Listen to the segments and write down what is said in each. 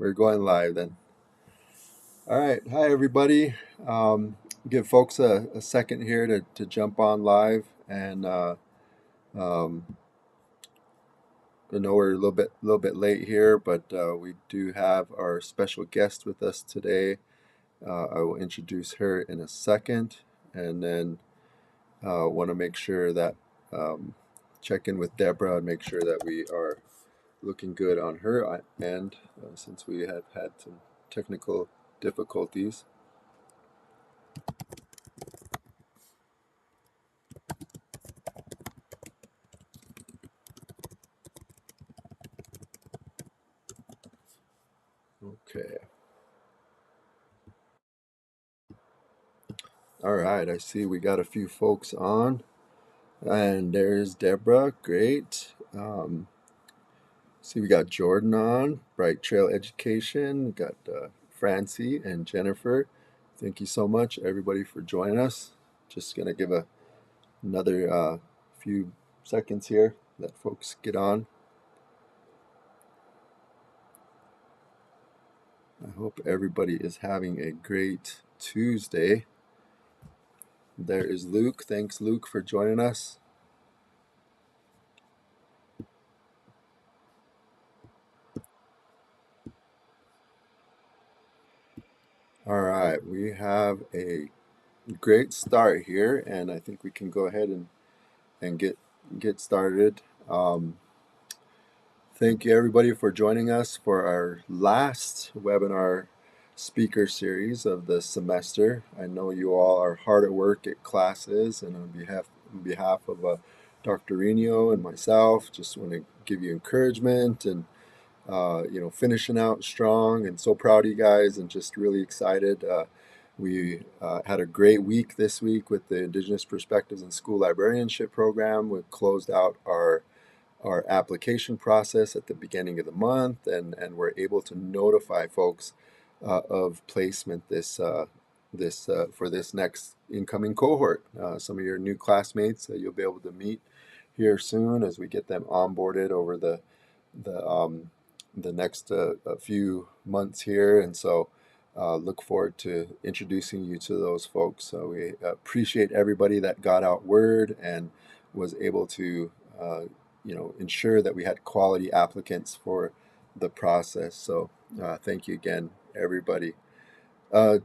We're going live then. All right. Hi, everybody. Give folks a second here to jump on live. And um, I know we're a little bit late here, but we do have our special guest with us today. I will introduce her in a second, and then want to make sure that check in with Deborah and make sure that we are looking good on her end, since we have had some technical difficulties. Okay. All right. I see we got a few folks on, and there's Deborah. Great. See, we got Jordan on, Bright Trail Education. We got Francie and Jennifer. Thank you so much, everybody, for joining us. Just gonna give another few seconds here. Let folks get on. I hope everybody is having a great Tuesday. There is Luke. Thanks, Luke, for joining us. All right, we have a great start here, and I think we can go ahead and get started. Thank you, everybody, for joining us for our last webinar speaker series of the semester. I know you all are hard at work at classes, and on behalf of Dr. Reno and myself, just want to give you encouragement and finishing out strong, and so proud of you guys and just really excited. We had a great week this week with the Indigenous Perspectives in School Librarianship program. We closed out our application process at the beginning of the month, and we're able to notify folks of placement this for this next incoming cohort. Some of your new classmates you'll be able to meet here soon as we get them onboarded over the the next few months here, and so look forward to introducing you to those folks. So we appreciate everybody that got out word and was able to ensure that we had quality applicants for the process. So thank you again, everybody. Uh,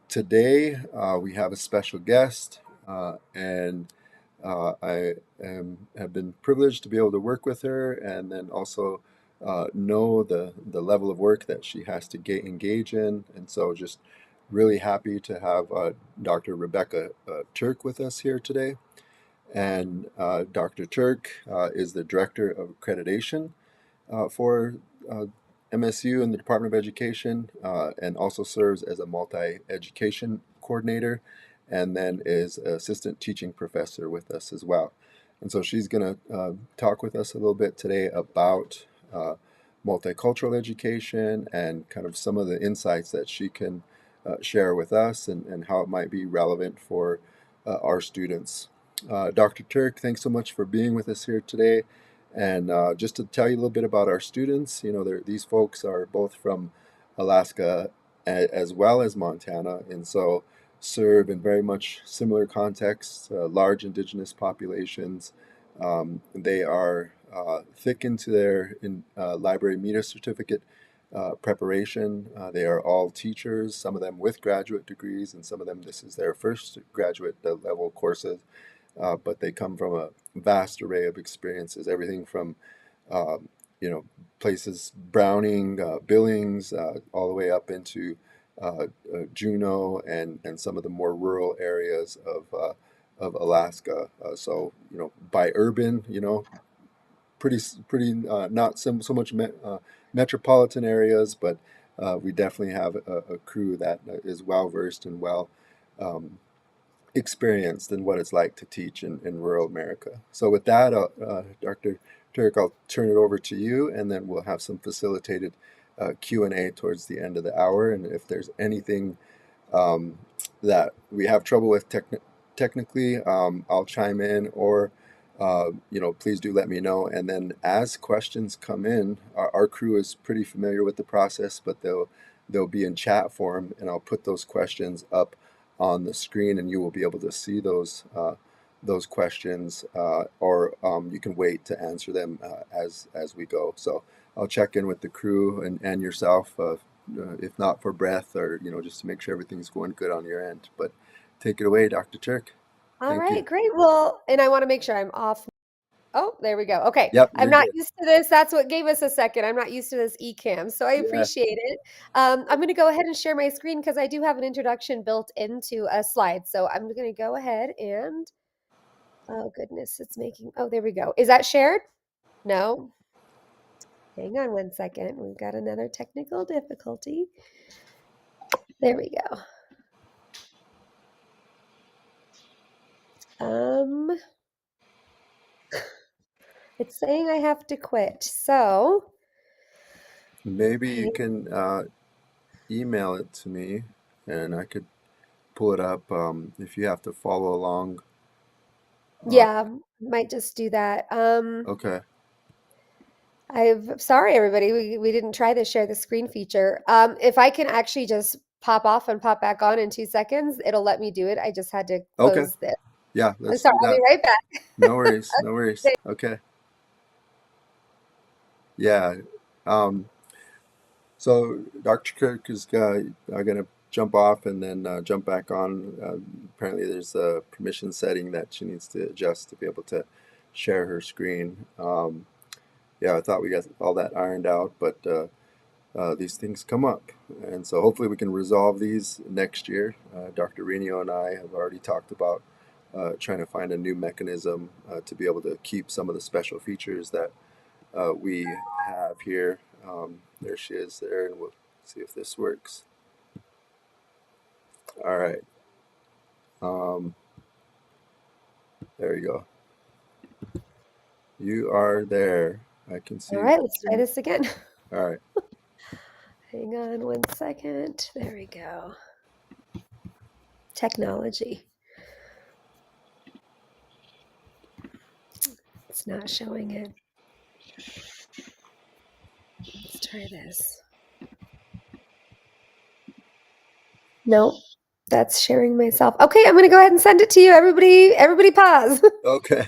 Today we have a special guest, and have been privileged to be able to work with her, and then also know the level of work that she has to engage in. And so just really happy to have Dr. Rebecca Turk with us here today. And Dr. Turk is the Director of Accreditation for MSU and the Department of Education, and also serves as a multi-education coordinator, and then is assistant teaching professor with us as well. And so she's going to talk with us a little bit today about multicultural education and kind of some of the insights that she can share with us, and how it might be relevant for our students. Dr. Turk, thanks so much for being with us here today. And just to tell you a little bit about our students, these folks are both from Alaska as well as Montana, and so serve in very much similar contexts, large indigenous populations. They are thick into their library media certificate preparation. They are all teachers, some of them with graduate degrees, and some of them this is their first graduate level courses. But they come from a vast array of experiences, everything from places Browning, Billings, all the way up into Juneau and some of the more rural areas of Alaska. So by urban, pretty not so much metropolitan areas, but we definitely have a crew that is well versed and well um, experienced in what it's like to teach in rural America. So with that, Dr. Turk, I'll turn it over to you, and then we'll have some facilitated Q&A towards the end of the hour. And if there's anything that we have trouble with technically, I'll chime in, or please do let me know. And then as questions come in, our crew is pretty familiar with the process, but they'll be in chat form, and I'll put those questions up on the screen, and you will be able to see those questions, or you can wait to answer them as we go. So I'll check in with the crew and yourself, if not for breath, or just to make sure everything's going good on your end. But take it away, Dr. Turk. All Thank you. right, great. Well, and I want to make sure I'm off. Oh, there we go. Okay. Yep, I'm you're not good. used to this. That's what gave us a second. I'm not used to this eCam, so I Yeah. appreciate it. I'm going to go ahead and share my screen because I do have an introduction built into a slide. So I'm going to go ahead and, oh goodness, it's making, oh, there we go. Is that shared? No. Hang on one second. We've got another technical difficulty. There we go. Um, it's saying I have to quit. So, Maybe you hang, can email it to me and I could pull it up if you have to follow along. Uh, yeah, might just do that. okay. I'm sorry, everybody. We didn't try the share the screen feature. If I can actually just pop off and pop back on in 2 seconds, it'll let me do it. I just had to Okay. close this. Yeah, I'm let's sorry. do I'll be that. right No back. worries. No worries. Okay. Yeah. Um, so Dr. Kirk is going to jump off and then jump back on. Apparently, there's a permission setting that she needs to adjust to be able to share her screen. Yeah, I thought we got all that ironed out, but these things come up. And so hopefully we can resolve these next year. Dr. Reno and I have already talked about trying to find a new mechanism to be able to keep some of the special features that we have here. There she is there, and we'll see if this works. All right. Um, there you go. You are there. I can see All you. right, let's try this again. All right. Hang on one second. There we go. Technology. It's not showing it. Let's try this. Nope. That's sharing myself. Okay, I'm gonna go ahead and send it to you. Everybody pause. Okay.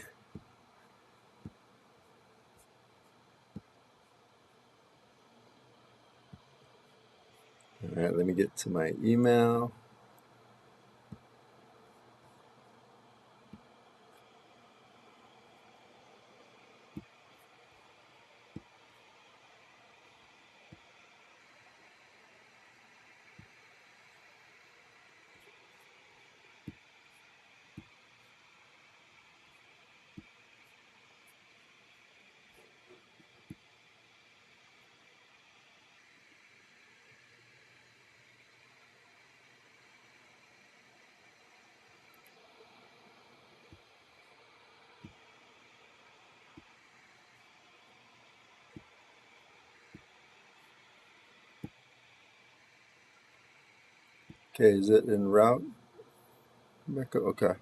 All right. Let me get to my email. Okay. Is it en route, Rebecca? Okay.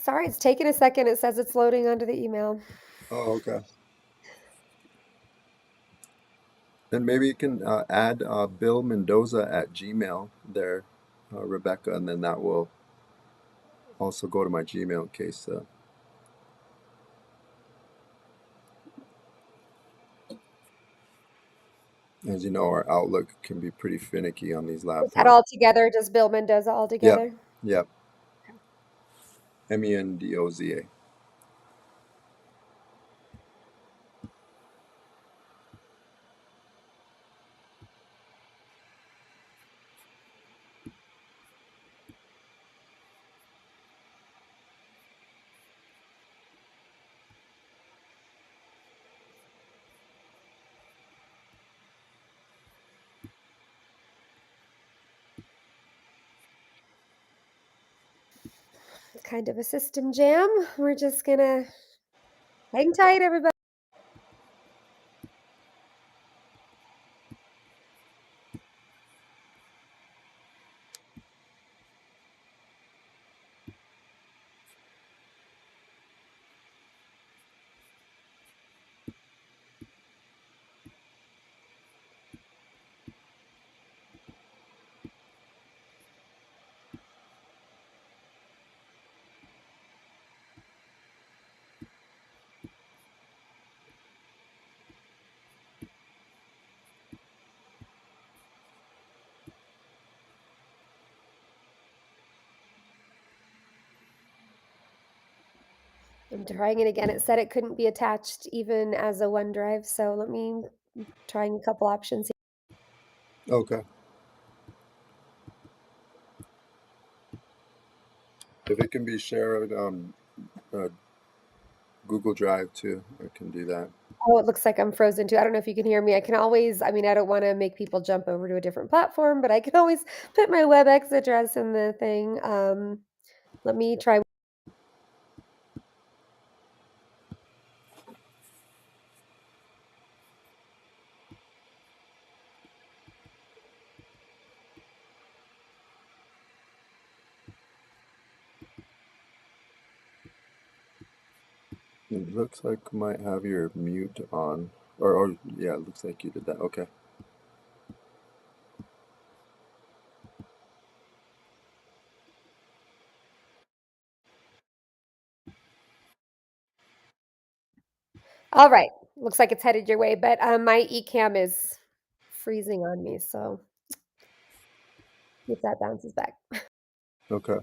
Sorry, it's taking a second. It says it's loading onto the email. Oh, okay. Then maybe you can add Bill Mendoza at Gmail there, Rebecca, and then that will also go to my Gmail in case, as you know, our Outlook can be pretty finicky on these Is that laptops. all together? Does Bill Mendoza all Yep, together? yep. Mendoza. kind of a system jam. We're just gonna hang tight, everybody. I'm trying it again. It said it couldn't be attached even as a OneDrive, so let me trying a couple options. Okay. If it can be shared on uh, Google Drive too, I can do that. Oh, it looks like I'm frozen too. I don't know if you can hear me. I can always, I mean, I don't want to make people jump over to a different platform, but I can always put my WebEx address in the thing. Let me try. It looks like you might have your mute on. Or yeah, it looks like you did that. Okay. All right. Looks like it's headed your way, but my eCam is freezing on me, so if that bounces back. Okay.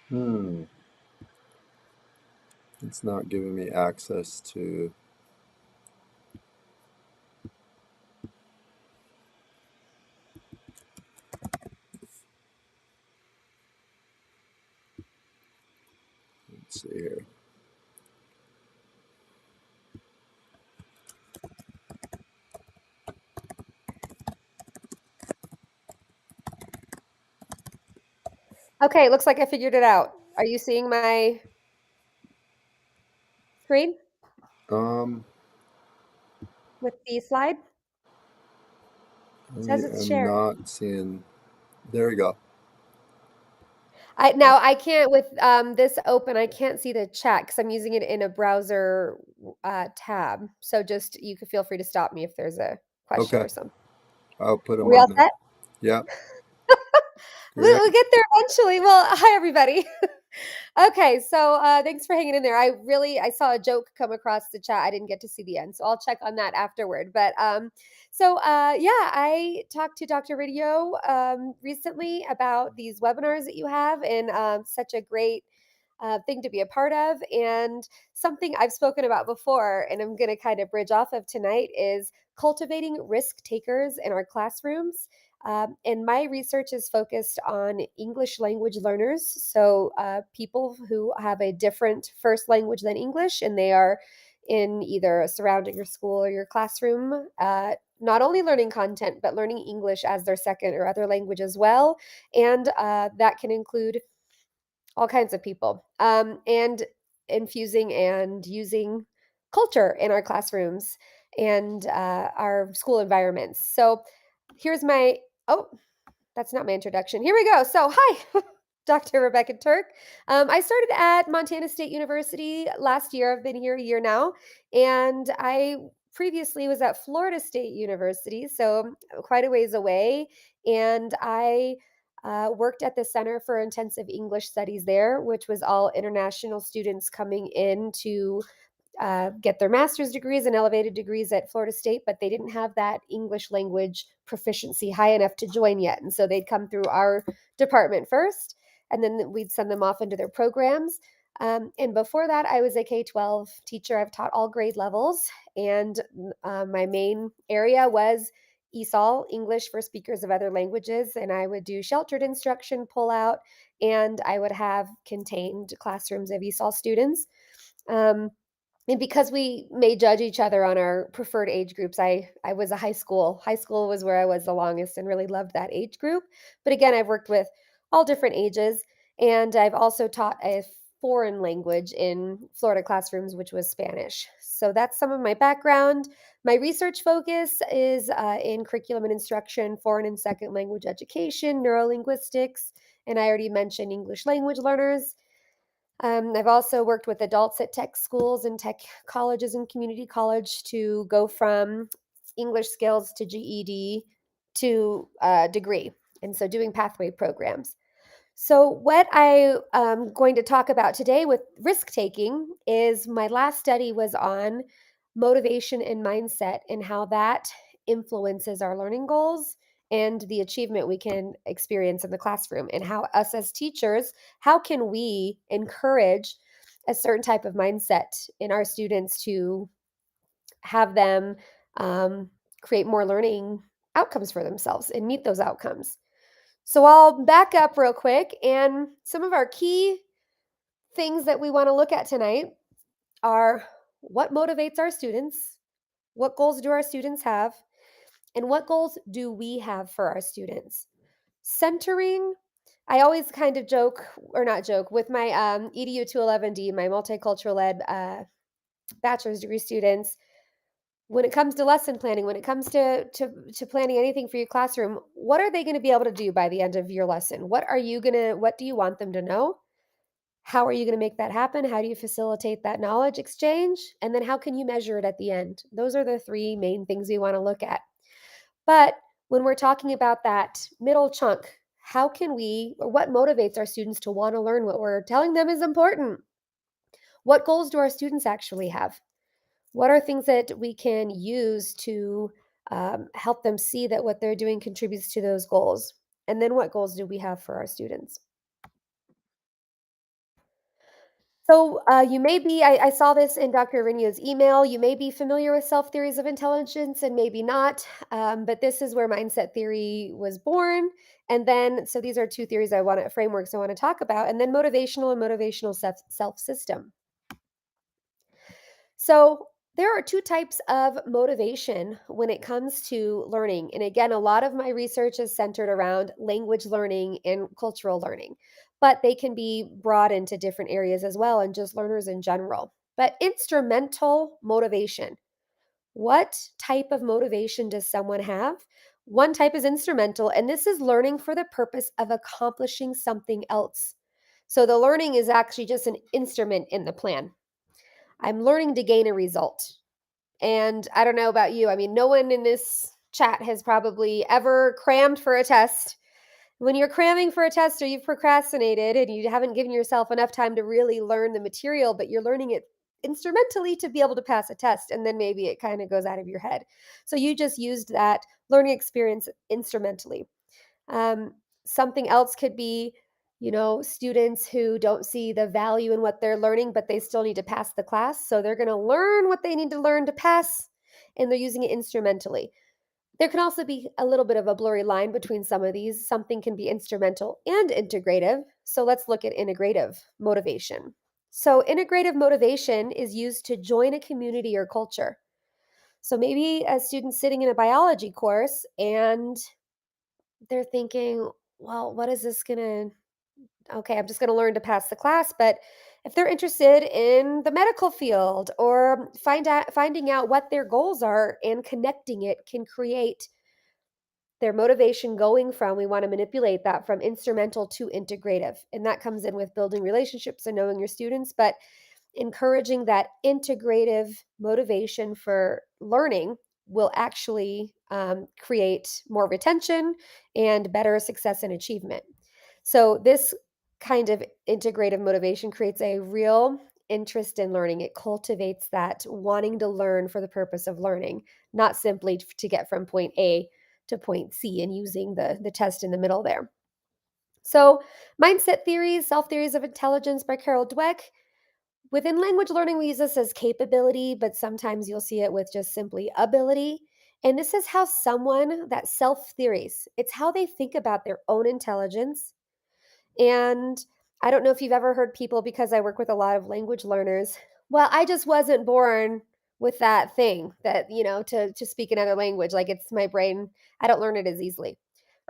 Hmm. It's not giving me access to. Let's see here. Okay, looks like I figured it out. Are you seeing my screen Um, with the slide? It I says it's am shared. not seeing. There we go. I Uh, now I can't with this open, I can't see the chat because I'm using it in a browser tab. So just you can feel free to stop me if there's a question Okay, or something. I'll put Are them we all on now. set? Yeah, We'll, great. we'll get there eventually. Well, hi everybody. Okay, so thanks for hanging in there. I saw a joke come across the chat. I didn't get to see the end, so I'll check on that afterward. But yeah, I talked to Dr. Radio recently about these webinars that you have, and such a great thing to be a part of. And something I've spoken about before, and I'm going to kind of bridge off of tonight, is cultivating risk takers in our classrooms. And my research is focused on English language learners. So, people who have a different first language than English, and they are in either a surrounding your school or your classroom, not only learning content, but learning English as their second or other language as well. And that can include all kinds of people, and infusing and using culture in our classrooms and our school environments. So, here's my oh, that's not my introduction. Here we go. So, hi, Dr. Rebecca Turk. I started at Montana State University last year. I've been here a year now, and I previously was at Florida State University, so quite a ways away. And I worked at the Center for Intensive English Studies there, which was all international students coming in to get their master's degrees and elevated degrees at Florida State, but they didn't have that English language proficiency high enough to join yet. And so they'd come through our department first, and then we'd send them off into their programs. And before that, I was a K-12 teacher. I've taught all grade levels, and my main area was ESOL, English for Speakers of Other Languages, and I would do sheltered instruction, pull out, and I would have contained classrooms of ESOL students. Um, and because we may judge each other on our preferred age groups, I was a high school. High school was where I was the longest and really loved that age group. But again, I've worked with all different ages, and I've also taught a foreign language in Florida classrooms, which was Spanish. So that's some of my background. My research focus is in curriculum and instruction, foreign and second language education, neurolinguistics, and I already mentioned English language learners. I've also worked with adults at tech schools and tech colleges and community college to go from English skills to GED to degree. And so doing pathway programs. So, what I am going to talk about today with risk taking is my last study was on motivation and mindset and how that influences our learning goals and the achievement we can experience in the classroom, and how us as teachers, how can we encourage a certain type of mindset in our students to have them um, create more learning outcomes for themselves and meet those outcomes. So I'll back up real quick, and some of our key things that we want to look at tonight are what motivates our students, what goals do our students have, and what goals do we have for our students. Centering, I always kind of joke, or not joke, with my EDU 211D, my multicultural ed bachelor's degree students. When it comes to lesson planning, when it comes to planning anything for your classroom, what are they going to be able to do by the end of your lesson? What do you want them to know? How are you going to make that happen? How do you facilitate that knowledge exchange? And then how can you measure it at the end? Those are the three main things we want to look at. But when we're talking about that middle chunk, how can we, or what motivates our students to want to learn what we're telling them is important? What goals do our students actually have? What are things that we can use to help them see that what they're doing contributes to those goals? And then what goals do we have for our students? So you may be, I saw this in Dr. Arinio's email, you may be familiar with self-theories of intelligence and maybe not, but this is where mindset theory was born. And then, so these are two theories frameworks I want to talk about, and then motivational and motivational self-system. So there are two types of motivation when it comes to learning. And again, a lot of my research is centered around language learning and cultural learning, but they can be brought into different areas as well and just learners in general. But instrumental motivation. What type of motivation does someone have? One type is instrumental, and this is learning for the purpose of accomplishing something else. So the learning is actually just an instrument in the plan. I'm learning to gain a result. And I don't know about you. I mean, no one in this chat has probably ever crammed for a test. When you're cramming for a test or you've procrastinated and you haven't given yourself enough time to really learn the material, but you're learning it instrumentally to be able to pass a test, and then maybe it kind of goes out of your head. So you just used that learning experience instrumentally. Um, Something else could be, students who don't see the value in what they're learning, but they still need to pass the class. So they're going to learn what they need to learn to pass, and they're using it instrumentally. There can also be a little bit of a blurry line between some of these. Something can be instrumental and integrative. So let's look at integrative motivation. So, integrative motivation is used to join a community or culture. So, maybe a student sitting in a biology course and they're thinking, well, what is this going to, okay, I'm just going to learn to pass the class. But if they're interested in the medical field or finding out what their goals are and connecting it can create their motivation going from, we want to manipulate that from instrumental to integrative. And that comes in with building relationships and knowing your students, but encouraging that integrative motivation for learning will actually create more retention and better success and achievement. So, this kind of integrative motivation creates a real interest in learning. It cultivates that wanting to learn for the purpose of learning, not simply to get from point A to point C and using the test in the middle there. So, mindset theories, self theories of intelligence by Carol Dweck. Within language learning, we use this as capability, but sometimes you'll see it with just simply ability. And this is how someone that self theories, it's how they think about their own intelligence. And I don't know if you've ever heard people, because I work with a lot of language learners, well, I just wasn't born with that thing that, to speak another language. Like it's my brain, I don't learn it as easily,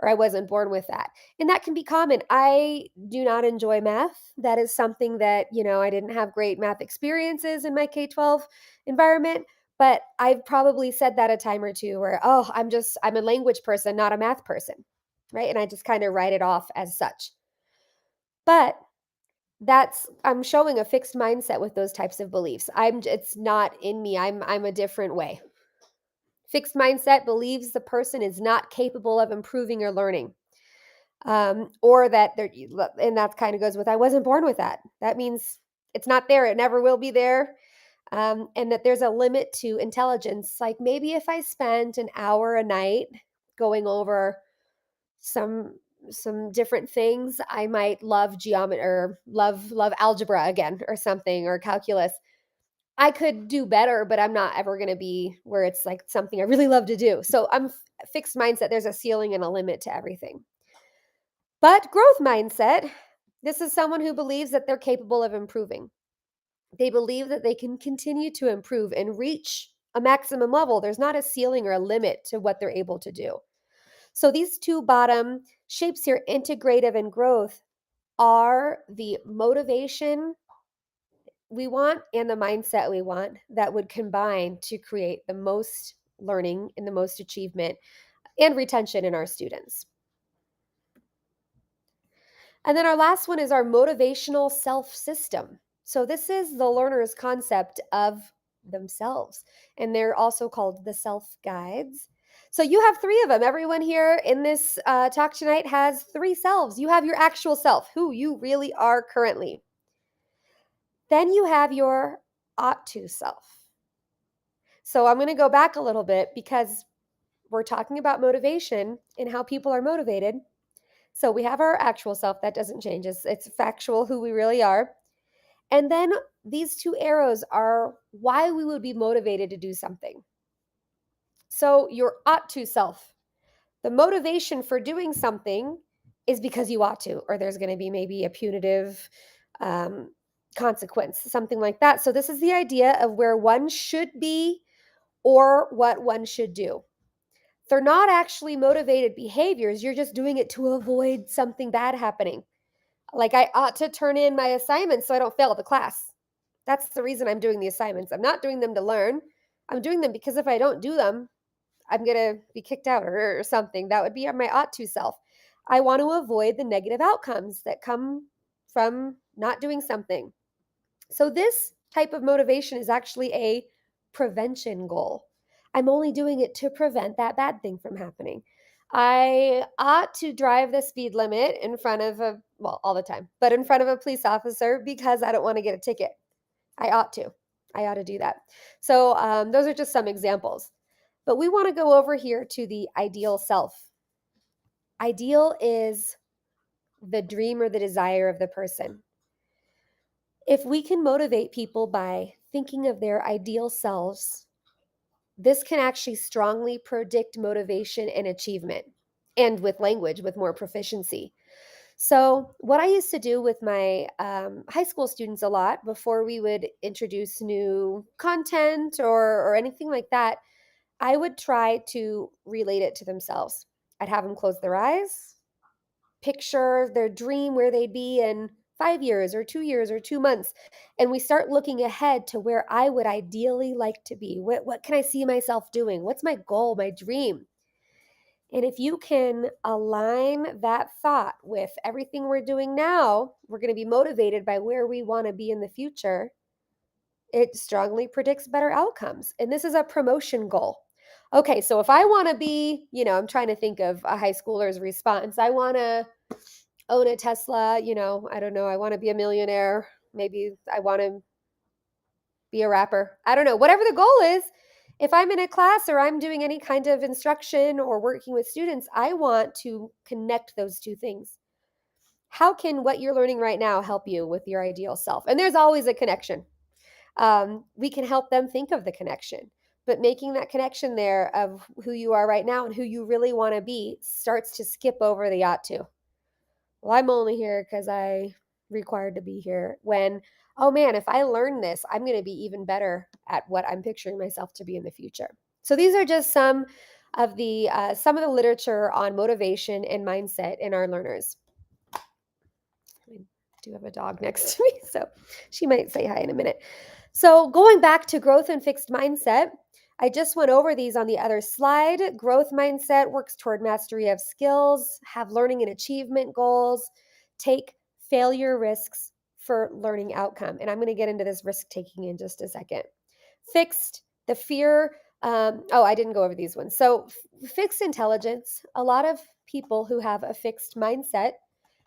or I wasn't born with that. And that can be common. I do not enjoy math. That is something that, I didn't have great math experiences in my K-12 environment. But I've probably said that a time or two where, oh, I'm a language person, not a math person. Right. And I just kind of write it off as such. But I'm showing a fixed mindset with those types of beliefs. It's not in me. I'm a different way. Fixed mindset believes the person is not capable of improving or learning. Or that they're, and that kind of goes with, I wasn't born with that. That means it's not there. It never will be there. And that there's a limit to intelligence. Like maybe if I spent an hour a night going over some different things, I might love geometry or love algebra again or something, or calculus. I could do better, but I'm not ever going to be where it's like something I really love to do. So I'm fixed mindset. There's a ceiling and a limit to everything. But growth mindset, this is someone who believes that they're capable of improving. They believe that they can continue to improve and reach a maximum level. There's not a ceiling or a limit to what they're able to do. So these two bottom shapes here, integrative and growth, are the motivation we want and the mindset we want that would combine to create the most learning and the most achievement and retention in our students. And then our last one is our motivational self system. So this is the learner's concept of themselves, and they're also called the self guides. So you have three of them. Everyone here in this talk tonight has three selves. You have your actual self, who you really are currently. Then you have your ought to self. So I'm going to go back a little bit because we're talking about motivation and how people are motivated. So we have our actual self that doesn't change. It's factual who we really are. And then these two arrows are why we would be motivated to do something. So your ought to self, the motivation for doing something is because you ought to, or there's going to be maybe a punitive um, consequence, something like that. So this is the idea of where one should be or what one should do. They're not actually motivated behaviors. You're just doing it to avoid something bad happening. Like I ought to turn in my assignments so I don't fail the class. That's the reason I'm doing the assignments. I'm not doing them to learn. I'm doing them because if I don't do them, I'm going to be kicked out or something. That would be my ought to self. I want to avoid the negative outcomes that come from not doing something. So, this type of motivation is actually a prevention goal. I'm only doing it to prevent that bad thing from happening. I ought to drive the speed limit in front of all the time, but in front of a police officer because I don't want to get a ticket. I ought to. I ought to do that. So, those are just some examples. But we want to go over here to the ideal self. Ideal is the dream or the desire of the person. If we can motivate people by thinking of their ideal selves, this can actually strongly predict motivation and achievement, and with language, with more proficiency. So, what I used to do with my high school students a lot before we would introduce new content or anything like that, I would try to relate it to themselves. I'd have them close their eyes, picture their dream where they'd be in 5 years or 2 years or 2 months. And we start looking ahead to where I would ideally like to be. What can I see myself doing? What's my goal, my dream? And if you can align that thought with everything we're doing now, we're going to be motivated by where we want to be in the future. It strongly predicts better outcomes. And this is a promotion goal. Okay, so if I want to be, I'm trying to think of a high schooler's response. I want to own a Tesla, I don't know. I want to be a millionaire. Maybe I want to be a rapper. I don't know. Whatever the goal is, if I'm in a class or I'm doing any kind of instruction or working with students, I want to connect those two things. How can what you're learning right now help you with your ideal self? And there's always a connection. We can help them think of the connection. But making that connection there of who you are right now and who you really want to be starts to skip over the ought to. Well, I'm only here because I required to be here. When, oh man, if I learn this, I'm going to be even better at what I'm picturing myself to be in the future. So these are just some of the literature on motivation and mindset in our learners. I do have a dog next to me, so she might say hi in a minute. So going back to growth and fixed mindset, I just went over these on the other slide. Growth mindset works toward mastery of skills, have learning and achievement goals, take failure risks for learning outcome. And I'm going to get into this risk taking in just a second. Fixed, the fear. I didn't go over these ones. So, fixed intelligence. A lot of people who have a fixed mindset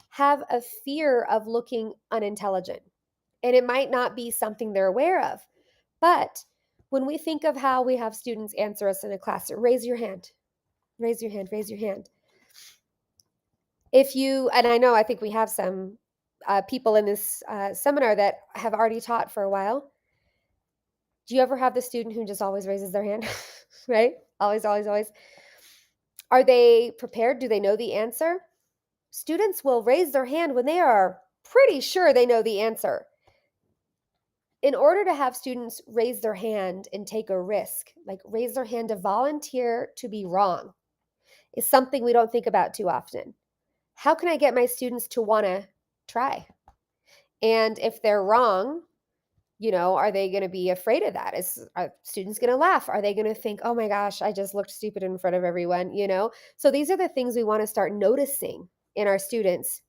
have a fear of looking unintelligent. And it might not be something they're aware of. But when we think of how we have students answer us in a class, raise your hand, raise your hand, raise your hand. If you, and I know I think we have some people in this seminar that have already taught for a while. Do you ever have the student who just always raises their hand? Right? Always, always, always. Are they prepared? Do they know the answer? Students will raise their hand when they are pretty sure they know the answer. In order to have students raise their hand and take a risk, like raise their hand to volunteer to be wrong, is something we don't think about too often. How can I get my students to want to try? And if they're wrong, are they going to be afraid of that? Are students going to laugh? Are they going to think, oh my gosh, I just looked stupid in front of everyone? So these are the things we want to start noticing in our students.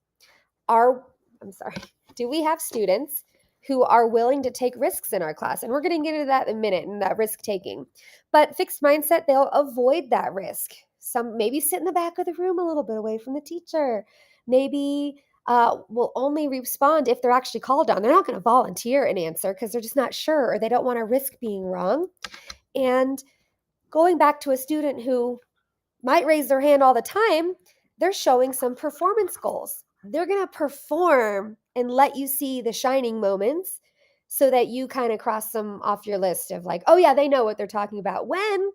I'm sorry, do we have students who are willing to take risks in our class? And we're going to get into that in a minute, and that risk taking. But fixed mindset, they'll avoid that risk. Some maybe sit in the back of the room a little bit away from the teacher. Maybe will only respond if they're actually called on. They're not going to volunteer an answer because they're just not sure, or they don't want to risk being wrong. And going back to a student who might raise their hand all the time, they're showing some performance goals. They're going to perform and let you see the shining moments so that you kind of cross them off your list of like, oh yeah, they know what they're talking about, when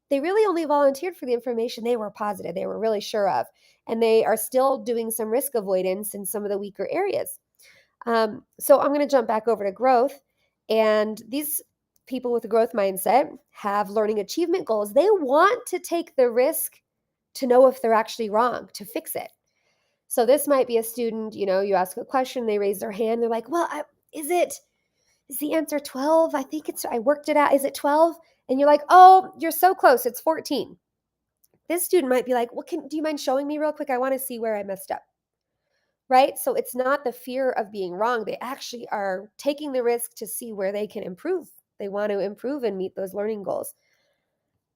they really only volunteered for the information they were positive, they were really sure of, and they are still doing some risk avoidance in some of the weaker areas. So I'm going to jump back over to growth. And these people with a growth mindset have learning achievement goals. They want to take the risk to know if they're actually wrong, to fix it. So this might be a student, you ask a question, they raise their hand, they're like, well, is the answer 12? I worked it out. Is it 12? And you're like, oh, you're so close. It's 14. This student might be like, well, do you mind showing me real quick? I want to see where I messed up. Right? So it's not the fear of being wrong. They actually are taking the risk to see where they can improve. They want to improve and meet those learning goals.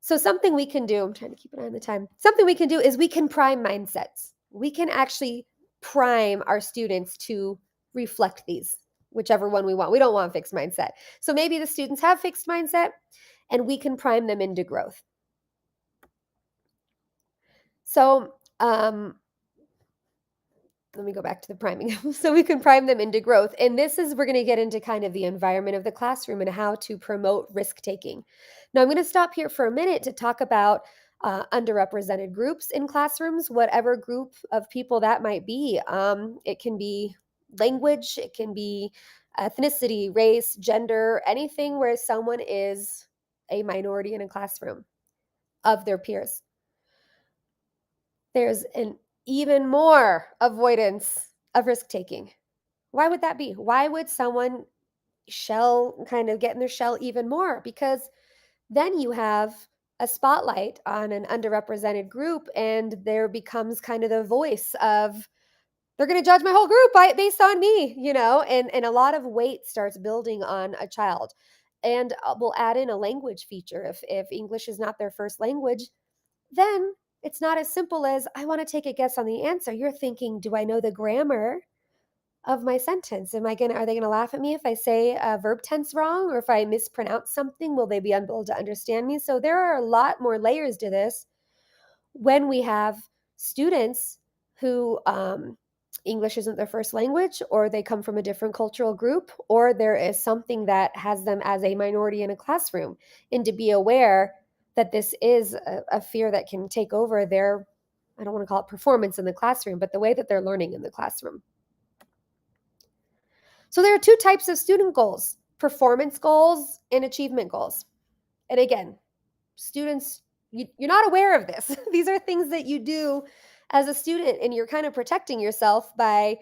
So something we can do, I'm trying to keep an eye on the time. Something we can do is we can prime mindsets. We can actually prime our students to reflect these, whichever one we want. We don't want fixed mindset. So maybe the students have fixed mindset and we can prime them into growth. So let me go back to the priming. So we can prime them into growth. And we're going to get into kind of the environment of the classroom and how to promote risk taking. Now, I'm going to stop here for a minute to talk about underrepresented groups in classrooms, whatever group of people that might be. It can be language, it can be ethnicity, race, gender, anything where someone is a minority in a classroom of their peers. There's an even more avoidance of risk taking. Why would that be? Why would someone get in their shell even more? Because then you have a spotlight on an underrepresented group, and there becomes kind of the voice of, they're going to judge my whole group based on me, and a lot of weight starts building on a child. And we'll add in a language feature. If English is not their first language, then it's not as simple as, I want to take a guess on the answer. You're thinking, do I know the grammar of my sentence? Are they going to laugh at me if I say a verb tense wrong, or if I mispronounce something, will they be able to understand me? So there are a lot more layers to this when we have students who English isn't their first language, or they come from a different cultural group, or there is something that has them as a minority in a classroom. And to be aware that this is a fear that can take over their, I don't want to call it performance in the classroom, but the way that they're learning in the classroom. So there are two types of student goals: performance goals and achievement goals. And again, students, you're not aware of this. These are things that you do as a student, and you're kind of protecting yourself by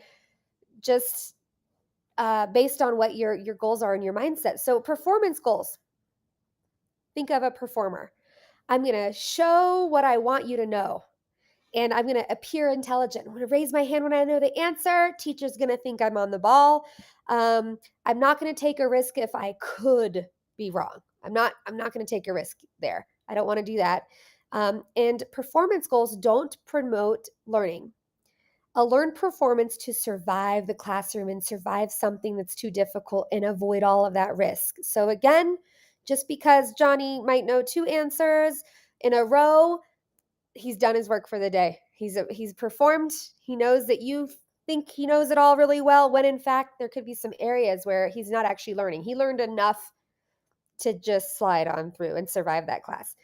just based on what your goals are and your mindset. So performance goals. Think of a performer. I'm going to show what I want you to know, and I'm going to appear intelligent. I'm going to raise my hand when I know the answer. Teacher's going to think I'm on the ball. I'm not going to take a risk if I could be wrong. I'm not going to take a risk there. I don't want to do that. And performance goals don't promote learning. A learned performance to survive the classroom and survive something that's too difficult and avoid all of that risk. So again, just because Johnny might know two answers in a row, he's done his work for the day. He's performed. He knows that you think he knows it all really well, when in fact there could be some areas where he's not actually learning. He learned enough to just slide on through and survive that class.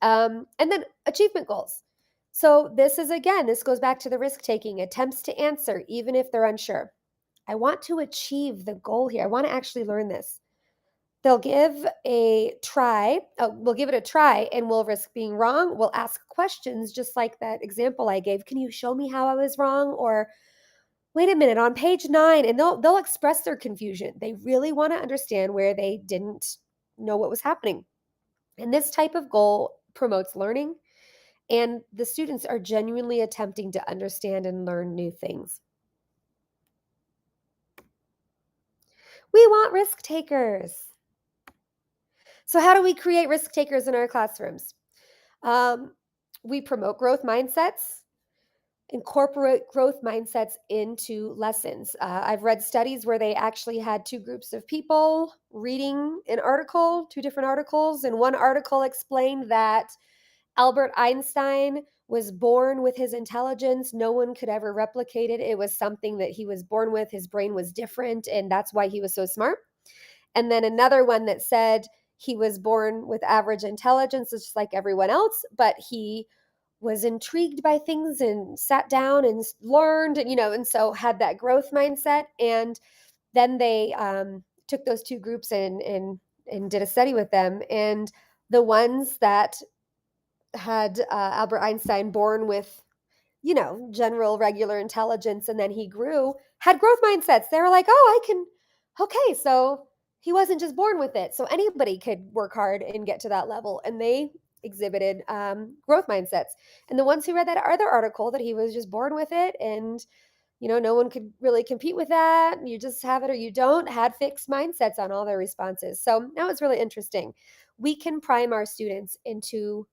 And then achievement goals. So this goes back to the risk taking, attempts to answer, even if they're unsure. I want to achieve the goal here. I want to actually learn this. They'll give a try. We'll give it a try and we'll risk being wrong. We'll ask questions just like that example I gave. Can you show me how I was wrong? Or wait a minute, on page 9, and they'll express their confusion. They really want to understand where they didn't know what was happening. And this type of goal promotes learning, and the students are genuinely attempting to understand and learn new things. We want risk takers. So, how do we create risk takers in our classrooms? Um, we promote growth mindsets, incorporate growth mindsets into lessons. I've read studies where they actually had two groups of people reading an article, two different articles, and one article explained that Albert Einstein was born with his intelligence. No one could ever replicate it. It was something that he was born with. His brain was different, and that's why he was so smart. And then another one that said he was born with average intelligence, just like everyone else, but he was intrigued by things and sat down and learned, and so had that growth mindset. And then they took those two groups and did a study with them. And the ones that had Albert Einstein born with, general regular intelligence, and then he grew, had growth mindsets. They were like, oh, okay, so he wasn't just born with it. So anybody could work hard and get to that level. And they exhibited growth mindsets. And the ones who read that other article that he was just born with it and, no one could really compete with that, you just have it or you don't, had fixed mindsets on all their responses. So that was really interesting. We can prime our students into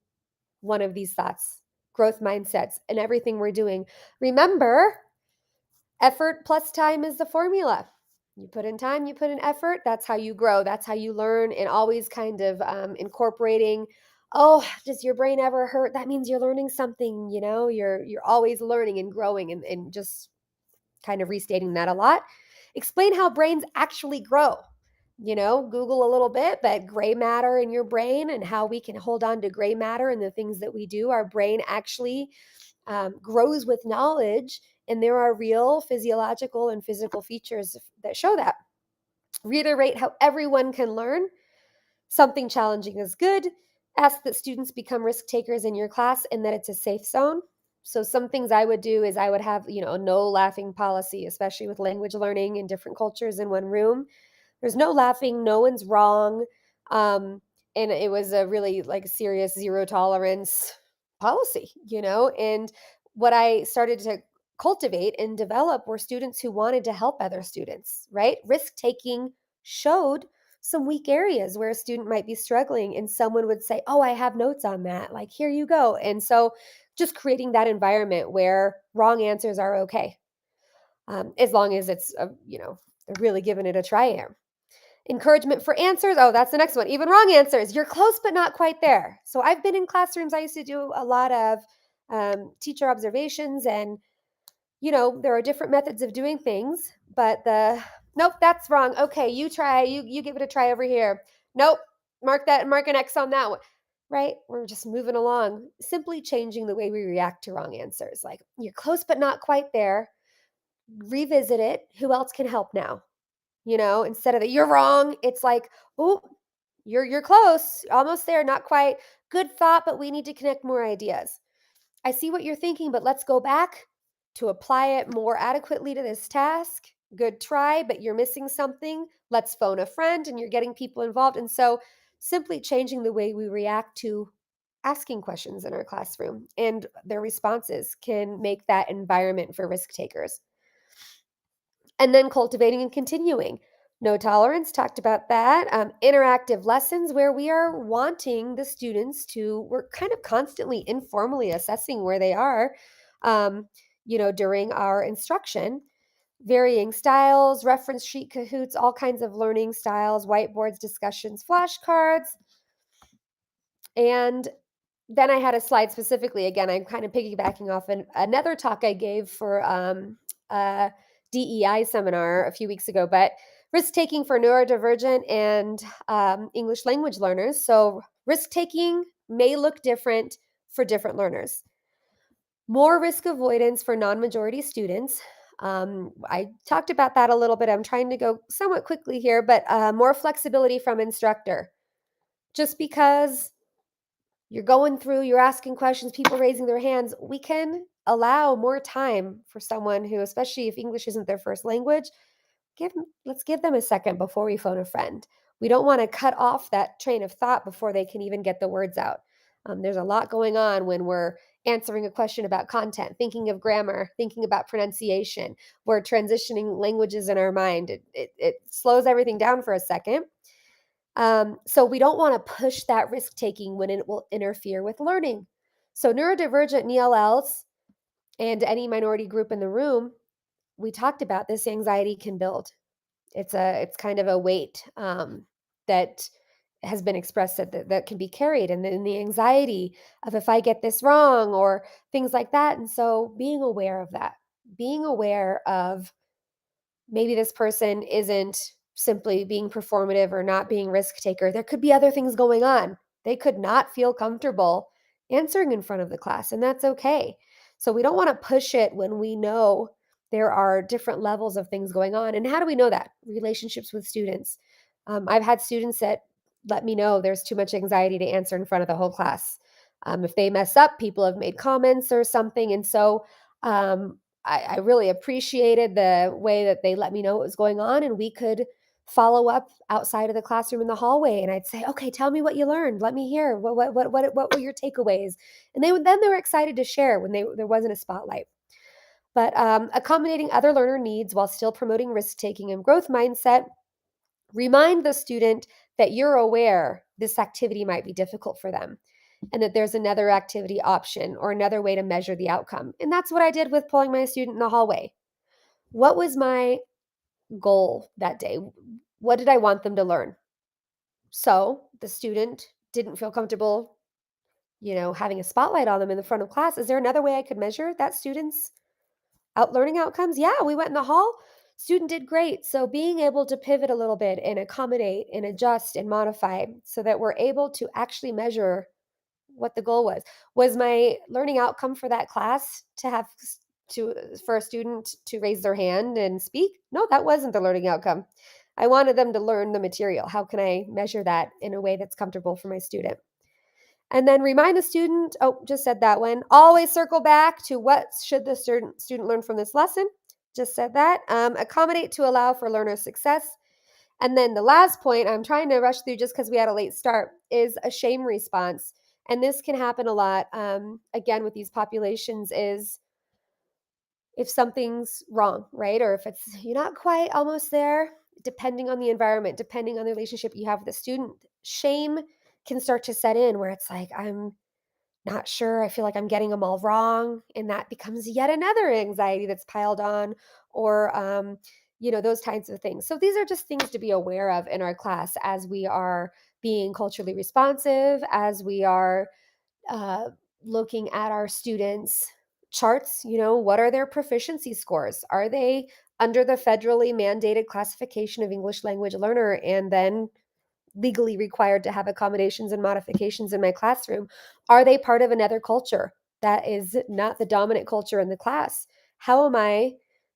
one of these thoughts, growth mindsets, and everything we're doing. Remember, effort plus time is the formula. You put in time, you put in effort. That's how you grow. That's how you learn, and always kind of incorporating. Oh, does your brain ever hurt? That means you're learning something. You're always learning and growing, and just kind of restating that a lot. Explain how brains actually grow. Google a little bit, but gray matter in your brain and how we can hold on to gray matter and the things that we do. Our brain actually grows with knowledge, and there are real physiological and physical features that show that. Reiterate how everyone can learn. Something challenging is good. Ask that students become risk takers in your class and that it's a safe zone. So some things I would do is I would have, no laughing policy, especially with language learning in different cultures in one room. There's no laughing, no one's wrong. And it was a really like serious zero tolerance policy, and what I started to cultivate and develop were students who wanted to help other students, right? Risk taking showed some weak areas where a student might be struggling, and someone would say, oh, I have notes on that, like, here you go. And so just creating that environment where wrong answers are okay, as long as it's they're really giving it a try here. Encouragement for answers. Oh, that's the next one. Even wrong answers. You're close, but not quite there. So I've been in classrooms. I used to do a lot of teacher observations, and there are different methods of doing things, but nope, that's wrong. Okay, you try, you give it a try over here. Nope, mark an X on that one. Right? We're just moving along, simply changing the way we react to wrong answers. Like, you're close but not quite there. Revisit it. Who else can help now? Instead of that you're wrong, it's like, oh, you're close, almost there, not quite. Good thought, but we need to connect more ideas. I see what you're thinking, but let's go back to apply it more adequately to this task. Good try, but you're missing something. Let's phone a friend, and you're getting people involved. And so simply changing the way we react to asking questions in our classroom and their responses can make that environment for risk takers. And then cultivating and continuing. No tolerance, talked about that. Interactive lessons where we are wanting the students to, we're kind of constantly informally assessing where they are, during our instruction. Varying styles, reference sheet cahoots, all kinds of learning styles, whiteboards, discussions, flashcards. And then I had a slide specifically. Again, I'm kind of piggybacking off another talk I gave for a DEI seminar a few weeks ago, but risk taking for neurodivergent and English language learners. So, risk taking may look different for different learners. More risk avoidance for non majority students. I talked about that a little bit. I'm trying to go somewhat quickly here, but more flexibility from instructor. Just because you're asking questions, people raising their hands, we can allow more time for someone who, especially if English isn't their first language, let's give them a second before we phone a friend. We don't want to cut off that train of thought before they can even get the words out. There's a lot going on when we're answering a question about content, thinking of grammar, thinking about pronunciation. We're transitioning languages in our mind. It slows everything down for a second. So we don't want to push that risk taking when it will interfere with learning. So neurodivergent and ELLs and any minority group in the room, we talked about this anxiety can build. It's kind of a weight that has been expressed that can be carried, and then the anxiety of if I get this wrong or things like that. And so being aware of that, being aware of maybe this person isn't simply being performative or not being risk taker. There could be other things going on. They could not feel comfortable answering in front of the class, and that's okay. So we don't want to push it when we know there are different levels of things going on. And how do we know that? Relationships with students. I've had students that let me know there's too much anxiety to answer in front of the whole class. If they mess up, people have made comments or something. And so I really appreciated the way that they let me know what was going on, and we could follow up outside of the classroom in the hallway. And I'd say, "Okay, tell me what you learned. Let me hear. What were your takeaways?" And they were excited to share when there wasn't a spotlight. But accommodating other learner needs while still promoting risk taking and growth mindset. Remind the student that you're aware this activity might be difficult for them and that there's another activity option or another way to measure the outcome. And that's what I did with pulling my student in the hallway. What was my goal that day? What did I want them to learn? So the student didn't feel comfortable, having a spotlight on them in the front of class. Is there another way I could measure that student's learning outcomes? Yeah, we went in the hall. Student did great. So being able to pivot a little bit and accommodate and adjust and modify so that we're able to actually measure what the goal was. Was my learning outcome for that class to have to for a student to raise their hand and speak? No, that wasn't the learning outcome. I wanted them to learn the material. How can I measure that in a way that's comfortable for my student? And then remind the student, oh, just said that one. Always circle back to what should the student learn from this lesson? Just said that. Accommodate to allow for learner success. And then the last point, I'm trying to rush through just because we had a late start, is a shame response. And this can happen a lot, again, with these populations, is if something's wrong, right? Or if you're not quite almost there, depending on the environment, depending on the relationship you have with the student, shame can start to set in where it's like, I'm not sure. I feel like I'm getting them all wrong. And that becomes yet another anxiety that's piled on, or, those kinds of things. So these are just things to be aware of in our class as we are being culturally responsive, as we are uh, looking at our students charts, what are their proficiency scores? Are they under the federally mandated classification of English language learner and then legally required to have accommodations and modifications in my classroom? Are they part of another culture that is not the dominant culture in the class? How am I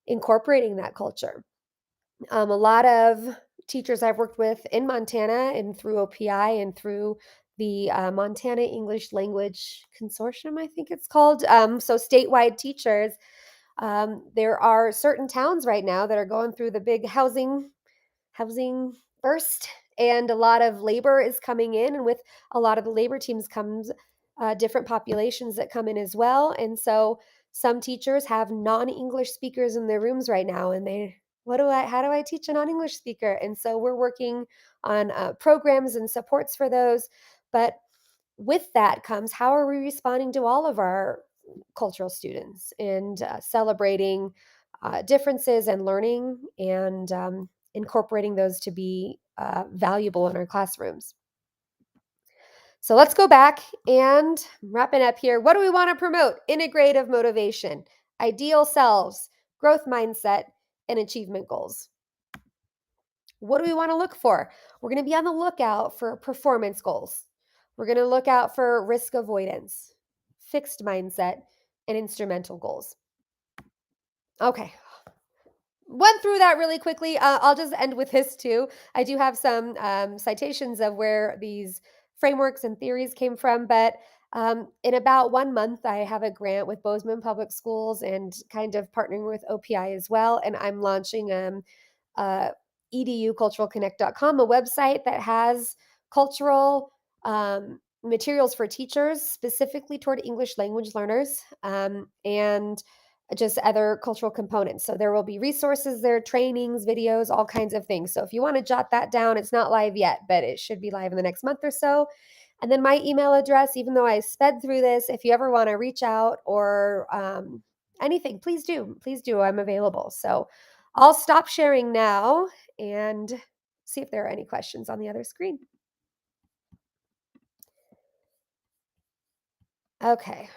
incorporating that culture? A lot of teachers I've worked with in Montana and through OPI and through the Montana English Language Consortium, I think it's called. So statewide teachers, there are certain towns right now that are going through the big housing first, and a lot of labor is coming in, and with a lot of the labor teams comes different populations that come in as well. And so some teachers have non-English speakers in their rooms right now, and they what do I how do I teach a non-English speaker? And so we're working on programs and supports for those. But with that comes, how are we responding to all of our cultural students and celebrating differences and learning, and incorporating those to be valuable in our classrooms? So let's go back and wrapping up here. What do we want to promote? Integrative motivation, ideal selves, growth mindset, and achievement goals. What do we want to look for? We're going to be on the lookout for performance goals. We're going to look out for risk avoidance, fixed mindset, and instrumental goals. Okay, went through that really quickly. I'll just end with this too. I do have some citations of where these frameworks and theories came from, but in about 1 month, I have a grant with Bozeman Public Schools and kind of partnering with OPI as well. And I'm launching uh, educulturalconnect.com, a website that has cultural materials for teachers specifically toward English language learners, and just other cultural components. So there will be resources there, trainings, videos, all kinds of things. So if you want to jot that down, it's not live yet, but it should be live in the next month or so. And then my email address, even though I sped through this, if you ever want to reach out or anything, please do. Please do. I'm available. So I'll stop sharing now and see if there are any questions on the other screen. Okay.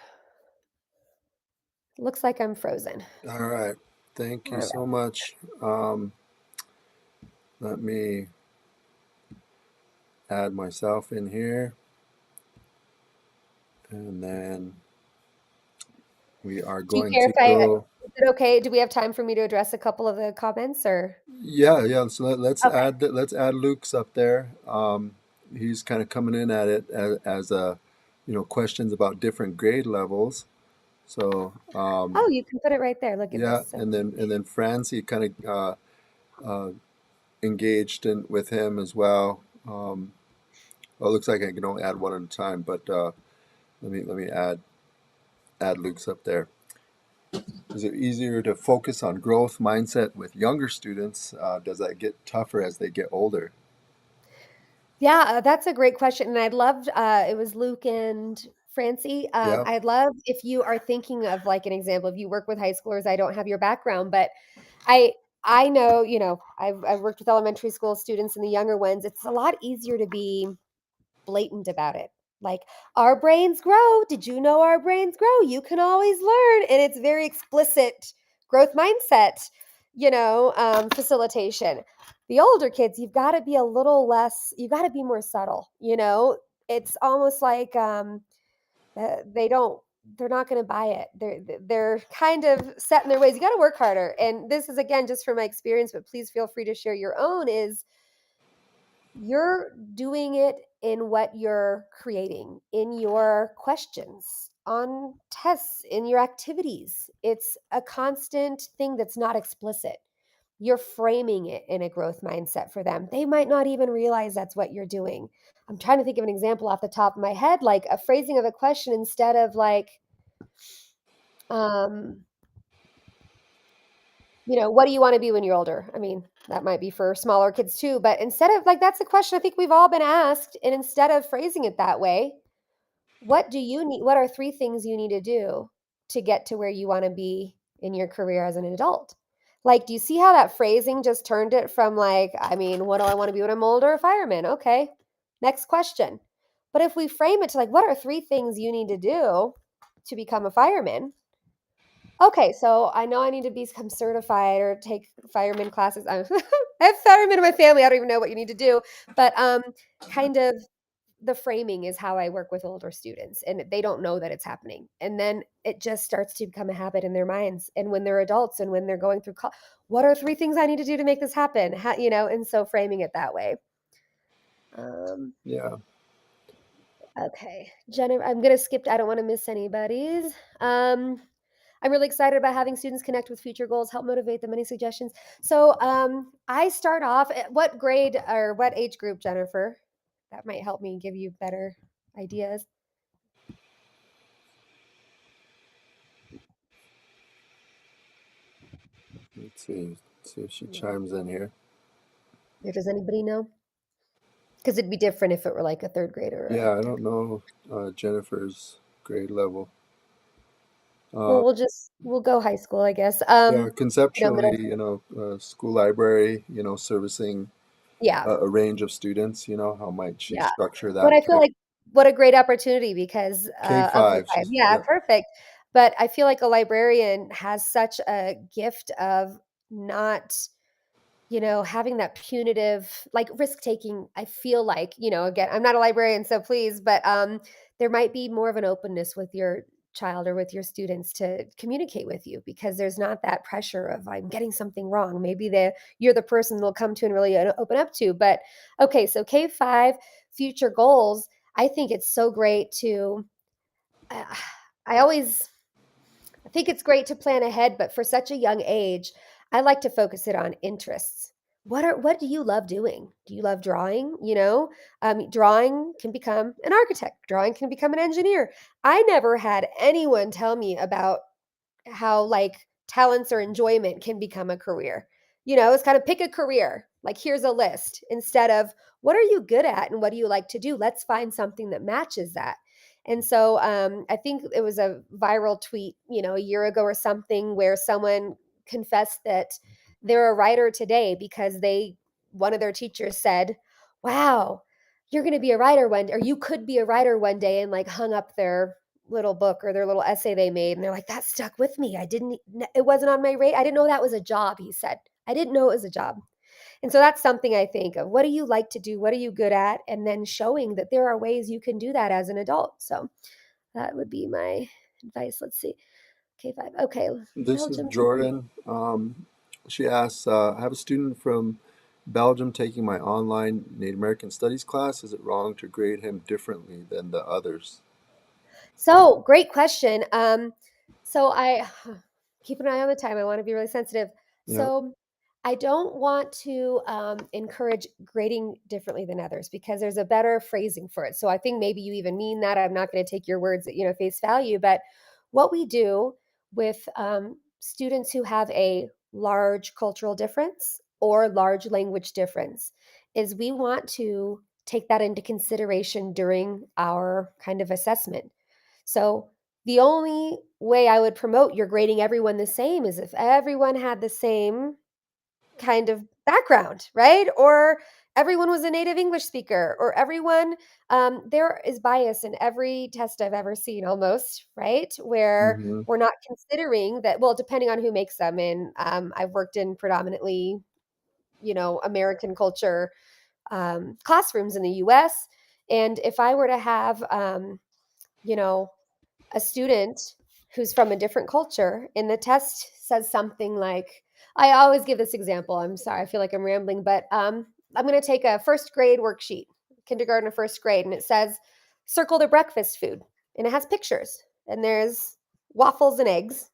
Looks like I'm frozen. All right. Thank you All so much. Let me add myself in here, and then we are Do you going care to if I go. is it okay? Do we have time for me to address a couple of the comments or? Yeah, yeah. So Okay. let's add Luke's up there. He's kind of coming in at it as a, questions about different grade levels. So Oh, you can put it right there. Look at yeah, this. So and then Francie kind of engaged in with him as well. Well, it looks like I can only add one at a time, but let me add Luke's up there. Is it easier to focus on growth mindset with younger students? Does that get tougher as they get older? yeah, that's a great question. And I'd love, it was Luke and Francie. Yeah. I'd love if you are thinking of like an example, if you work with high schoolers, I don't have your background, but I, I know, I've worked with elementary school students and the younger ones. It's a lot easier to be blatant about it. Like, our brains grow. Did you know our brains grow? You can always learn. And it's very explicit growth mindset, facilitation. The older kids, you've got to be a little less, you got to be more subtle. It's almost like they don't, they're not going to buy it. They're kind of set in their ways. You got to work harder. And this is, again, just from my experience, but please feel free to share your own, is you're doing it in what you're creating, in your questions, on tests, in your activities. It's a constant thing that's not explicit. You're framing it in a growth mindset for them. They might not even realize that's what you're doing. I'm trying to think of an example off the top of my head, like a phrasing of a question instead of like, um, what do you want to be when you're older? I mean, that might be for smaller kids too, but instead of like, that's a question I think we've all been asked. And instead of phrasing it that way, what do you need? What are 3 things you need to do to get to where you want to be in your career as an adult? Like, do you see how that phrasing just turned it from like, I mean, what do I want to be when I'm older? A fireman. Okay. Next question. But if we frame it to like, what are 3 things you need to do to become a fireman? Okay, so I know I need to become certified or take fireman classes. I have firemen in my family. I don't even know what you need to do, but kind of the framing is how I work with older students, and they don't know that it's happening. And then it just starts to become a habit in their minds. And when they're adults and when they're going through, what are three things I need to do to make this happen? And so framing it that way. Um, Yeah. okay, Jennifer, I'm gonna skip. I don't want to miss anybody's. Um, I'm really excited about having students connect with future goals, help motivate them. Any suggestions? So I start off at what grade or what age group, Jennifer? That might help me give you better ideas. Let's see if she Yeah. chimes in here. Or does anybody know? Because it'd be different if it were like a third grader or a Yeah, I don't different. know Jennifer's grade level. Well, Uh, we'll go high school, I guess. yeah, Middle conceptually, school. school library, servicing Yeah, a range of students, how might she yeah. structure But that I feel type? like what a great opportunity because of the K5, time. she's, Yeah, yeah. perfect. But I feel like a librarian has such a gift of not having that punitive, like, risk-taking. I feel like, again, I'm not a librarian, so please, but, there might be more of an openness with your child or with your students to communicate with you because there's not that pressure of, "I'm getting something wrong." Maybe you're the person they'll come to and really open up to, but okay, so K-5, future goals, I think it's so great to uh, I always I think it's great to plan ahead, but for such a young age, I like to focus it on interests. What do you love doing? Do you love drawing? Drawing can become an architect. Drawing can become an engineer. I never had anyone tell me about how like talents or enjoyment can become a career. It's kind of pick a career. Like here's a list instead of what are you good at and what do you like to do? Let's find something that matches that. And so I think it was a viral tweet, a year ago or something, where someone confessed that they're a writer today because one of their teachers said, "Wow, you're going to be a writer one, or you could be a writer one day," and like hung up their little book or their little essay they made, and they're like, "That stuck with me. It wasn't on my rate. I didn't know that was a job," he said. "I didn't know it was a job." And so that's something I think of. What do you like to do? What are you good at? And then showing that there are ways you can do that as an adult. So that would be my advice. Let's see. K5. Okay. This is Belgium. Jordan. She asks, I have a student from Belgium taking my online Native American Studies class. Is it wrong to grade him differently than the others? So, great question. So I keep an eye on the time. I want to be really sensitive. Yeah. So I don't want to encourage grading differently than others because there's a better phrasing for it. So I think maybe you even mean that. I'm not going to take your words at face value. But what we do with students who have a large cultural difference or large language difference is we want to take that into consideration during our kind of assessment. So the only way I would promote your grading everyone the same is if everyone had the same kind of background, right? Or everyone was a native English speaker, or everyone, there is bias in every test I've ever seen almost, right? Where Hmm. we're not considering that, well, depending on who makes them. And I've worked in predominantly, American culture classrooms in the US. And if I were to have, you know, a student who's from a different culture and the test says something like, I always give this example. I'm sorry, I feel like I'm rambling, but I'm going to take a first grade worksheet, kindergarten or first grade, and it says circle the breakfast food, and it has pictures, and there's waffles and eggs,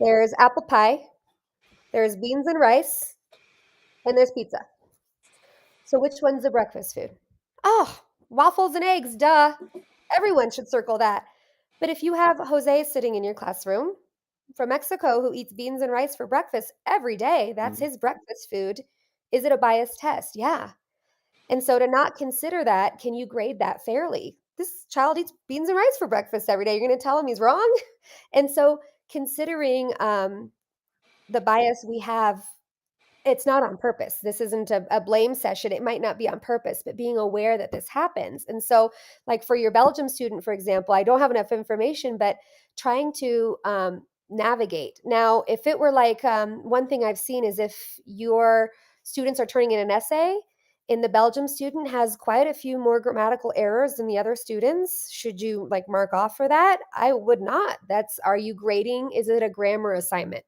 there's apple pie, there's beans and rice, and there's pizza. So which one's the breakfast food? Oh, waffles and eggs, duh. Everyone should circle that. But if you have Jose sitting in your classroom from Mexico who eats beans and rice for breakfast every day, that's his breakfast food. Is it a biased test? Yeah. And so to not consider that, can you grade that fairly? This child eats beans and rice for breakfast every day. You're going to tell him he's wrong? And so considering the bias we have It's not on purpose. This isn't a blame session. It might not be on purpose, but being aware that this happens. And so, like for your Belgium student, for example, I don't have enough information, but trying to navigate. Now, if it were like one thing I've seen is if your students are turning in an essay, and the Belgium student has quite a few more grammatical errors than the other students, should you like mark off for that? I would not. That's, are you grading? Is it a grammar assignment?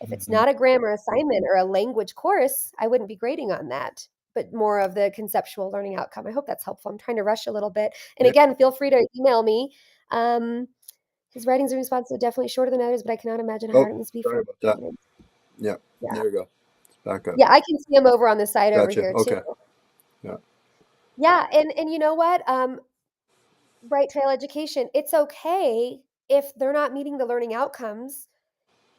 If it's Hmm. not a grammar assignment or a language course, I wouldn't be grading on that, but more of the conceptual learning outcome. I hope that's helpful. I'm trying to rush a little bit. And Yeah. again, feel free to email me. Um, his writings and responses are definitely shorter than others, but I cannot imagine how Oh, hard it must be sorry for about that. students. Yeah. Yeah. There we go. Back up. Yeah, I can see him over on the side over Gotcha. here too. Okay. Yeah. Yeah, and you know what? Bright Trail Education, it's okay if they're not meeting the learning outcomes.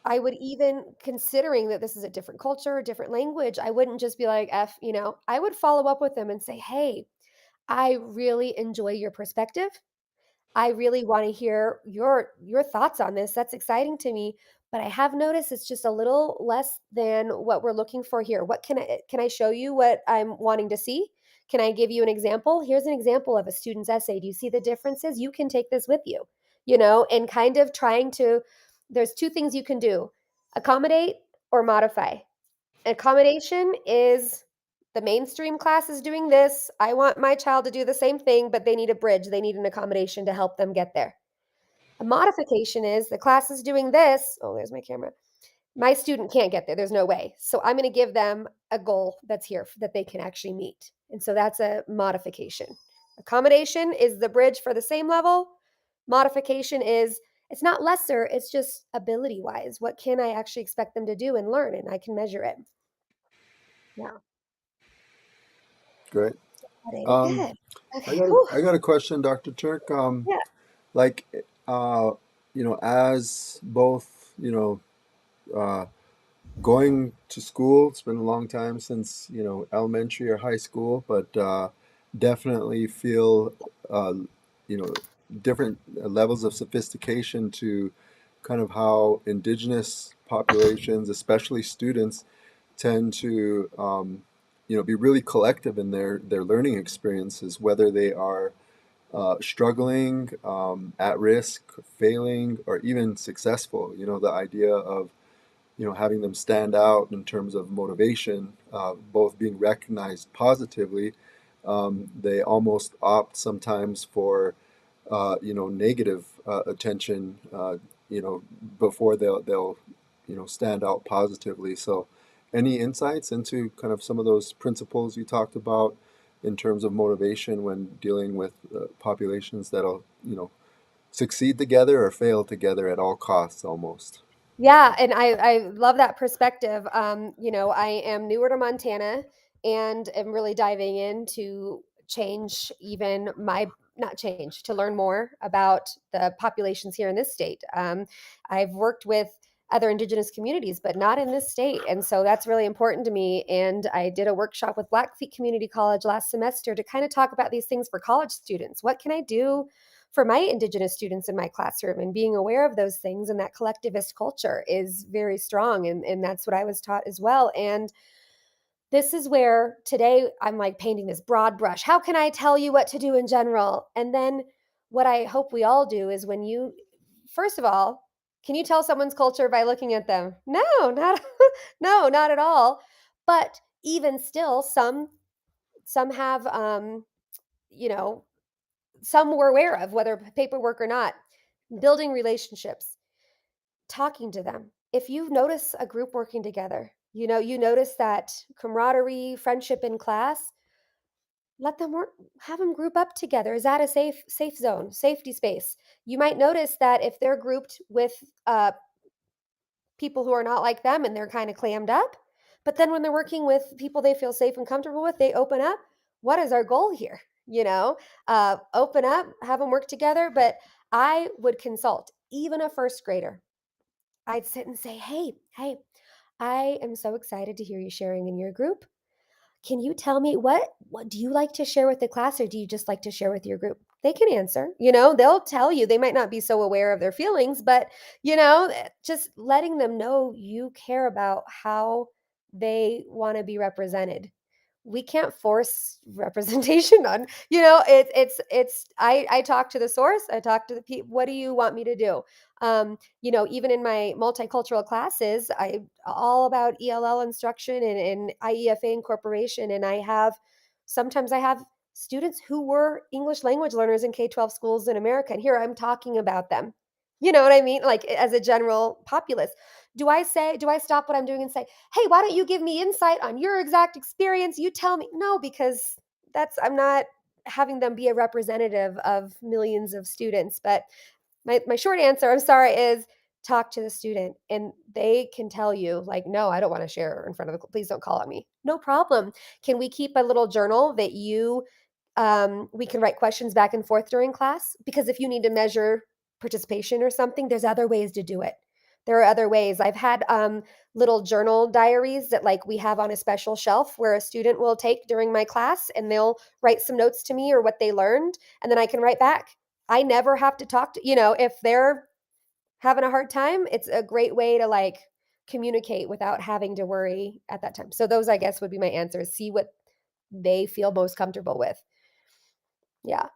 I would even considering that this is a different culture, a different language, I wouldn't just be like, F, I would follow up with them and say, hey, I really enjoy your perspective. I really want to hear your thoughts on this. That's exciting to me, but I have noticed it's just a little less than what we're looking for here. What can I show you what I'm wanting to see? Can I give you an example? Here's an example of a student's essay. Do you see the differences? You can take this with you, and kind of trying to there's two things you can do. Accommodate or modify. Accommodation is the mainstream class is doing this. I want my child to do the same thing, but they need a bridge. They need an accommodation to help them get there. A modification is the class is doing this. Oh, there's my camera. My student can't get there. There's no way. So I'm going to give them a goal that's here that they can actually meet. And so that's a modification. Accommodation is the bridge for the same level. Modification is it's not lesser, it's just ability wise. What can I actually expect them to do and learn? And I can measure it. Yeah. Great. Um, Good. Okay. Whew. I got a question, Dr. Turk. Yeah. Like, uh, as both, uh, going to school, it's been a long time since, elementary or high school, but definitely feel, you know, different levels of sophistication to kind of how indigenous populations, especially students, tend to, be really collective in their learning experiences, whether they are struggling, at risk, failing, or even successful. The idea of having them stand out in terms of motivation, both being recognized positively. They almost opt sometimes for negative attention, before they'll stand out positively. So, any insights into kind of some of those principles you talked about in terms of motivation when dealing with populations that'll succeed together or fail together at all costs, almost? Yeah, and I love that perspective. I am newer to Montana and am really diving in to change even my not change to learn more about the populations here in this state. I've worked with other indigenous communities, but not in this state, and so that's really important to me. And I did a workshop with Blackfeet Community College last semester to kind of talk about these things for college students. What can I do for my indigenous students in my classroom, and being aware of those things, and that collectivist culture is very strong, and that's what I was taught as well. And this is where today I'm like painting this broad brush. How can I tell you what to do in general? And then what I hope we all do is when you first of all, can you tell someone's culture by looking at them? No, not no, not at all. But even still, some have you know some we're aware of, whether paperwork or not. Building relationships, talking to them. If you notice a group working together, you notice that camaraderie, friendship in class, let them work, have them group up together. Is that a safe zone, safety space? You might notice that if they're grouped with people who are not like them and they're kind of clammed up, but then when they're working with people they feel safe and comfortable with, they open up. What is our goal here? Open up, have them work together. But I would consult even a first grader. I'd sit and say, hey, I am so excited to hear you sharing in your group. Can you tell me what do you like to share with the class, or do you just like to share with your group? They can answer. They'll tell you. They might not be so aware of their feelings, but just letting them know you care about how they want to be represented. We can't force representation on, I talk to the source, I talk to the people, what do you want me to do? Even in my multicultural classes, I all about ELL instruction and IEFA incorporation, and sometimes I have students who were English language learners in K-12 schools in America, and here I'm talking about them. You know what I mean? Like, as a general populace. Do I stop what I'm doing and say, hey, why don't you give me insight on your exact experience? You tell me. No, because I'm not having them be a representative of millions of students. But my short answer, I'm sorry, is talk to the student and they can tell you, like, no, I don't want to share in front of the, please don't call on me. No problem. Can we keep a little journal that we can write questions back and forth during class? Because if you need to measure participation or something, there's other ways to do it. There are other ways. I've had little journal diaries that, like, we have on a special shelf where a student will take during my class and they'll write some notes to me or what they learned, and then I can write back. I never have to talk to, if they're having a hard time, it's a great way to, like, communicate without having to worry at that time. So those, I guess, would be my answers. See what they feel most comfortable with. Yeah.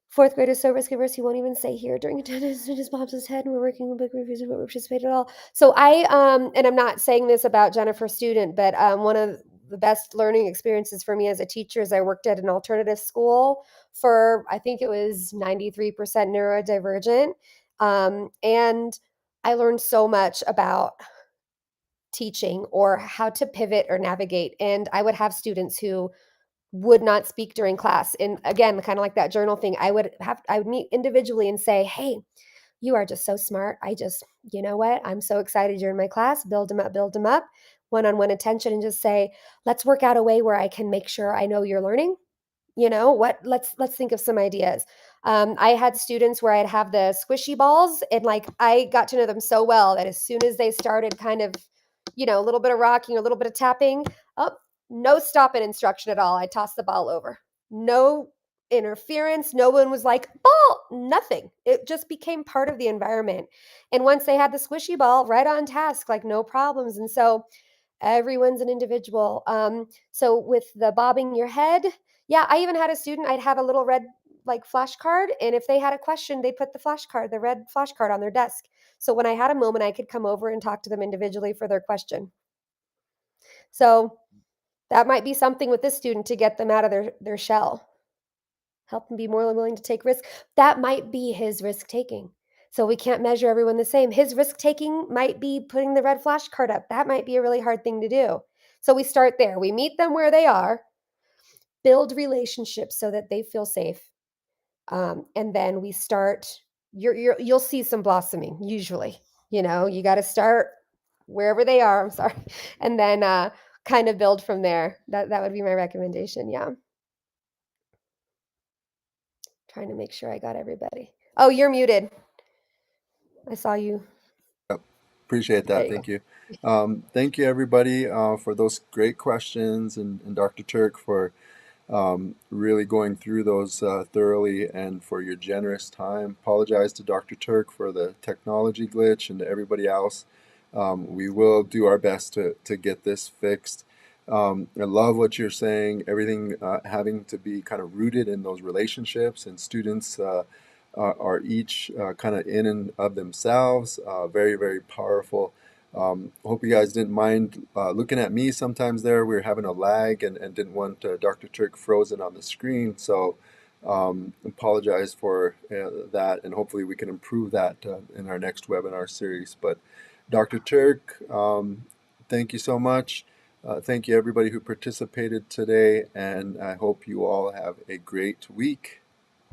Fourth grade is so risk averse, he won't even say here during attendance. It just bobs his head, and we're working on big reviews and won't participate at all. So and I'm not saying this about Jennifer student, but one of the best learning experiences for me as a teacher is I worked at an alternative school for, I think it was 93% neurodivergent. And I learned so much about teaching or how to pivot or navigate. And I would have students who would not speak during class. And again, kind of like that journal thing, I would meet individually and say, hey, you are just so smart. You know what? I'm so excited you're in my class. Build them up, one-on-one attention, and just say, let's work out a way where I can make sure I know you're learning. Let's think of some ideas. I had students where I'd have the squishy balls, and, like, I got to know them so well that as soon as they started kind of, a little bit of rocking, a little bit of tapping, oh, no stopping instruction at all. I tossed the ball over. No interference. No one was like, ball, nothing. It just became part of the environment. And once they had the squishy ball, right on task, like, no problems. And so everyone's an individual. So with the bobbing your head, yeah, I even had a student, I'd have a little red, like, flashcard, and if they had a question, they'd put the red flashcard on their desk. So when I had a moment, I could come over and talk to them individually for their question. So that might be something with this student to get them out of their shell, help them be more willing to take risks. That might be his risk taking. So we can't measure everyone the same. His risk taking might be putting the red flashcard up. That might be a really hard thing to do. So we start there. We meet them where they are, build relationships so that they feel safe, and then we start. You'll see some blossoming. Usually, you got to start wherever they are. I'm sorry, and then kind of build from there. That would be my recommendation. Yeah, trying to make sure I got everybody. Oh, you're muted. I saw you. Yep. Appreciate There that. you Thank go. you. Thank you, everybody, for those great questions, and Dr. Turk for really going through those thoroughly, and for your generous time. Apologize to Dr. Turk for the technology glitch, and to everybody else. We will do our best to get this fixed. I love what you're saying, everything having to be kind of rooted in those relationships, and students are each kind of in and of themselves. Very, very powerful. Hope you guys didn't mind looking at me sometimes there. We were having a lag, and didn't want Dr. Turk frozen on the screen. So apologize for that, and hopefully we can improve that in our next webinar series. But Dr. Turk, thank you so much. Thank you, everybody who participated today, and I hope you all have a great week.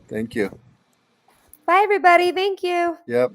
Thank you. Bye, everybody. Thank you. Yep.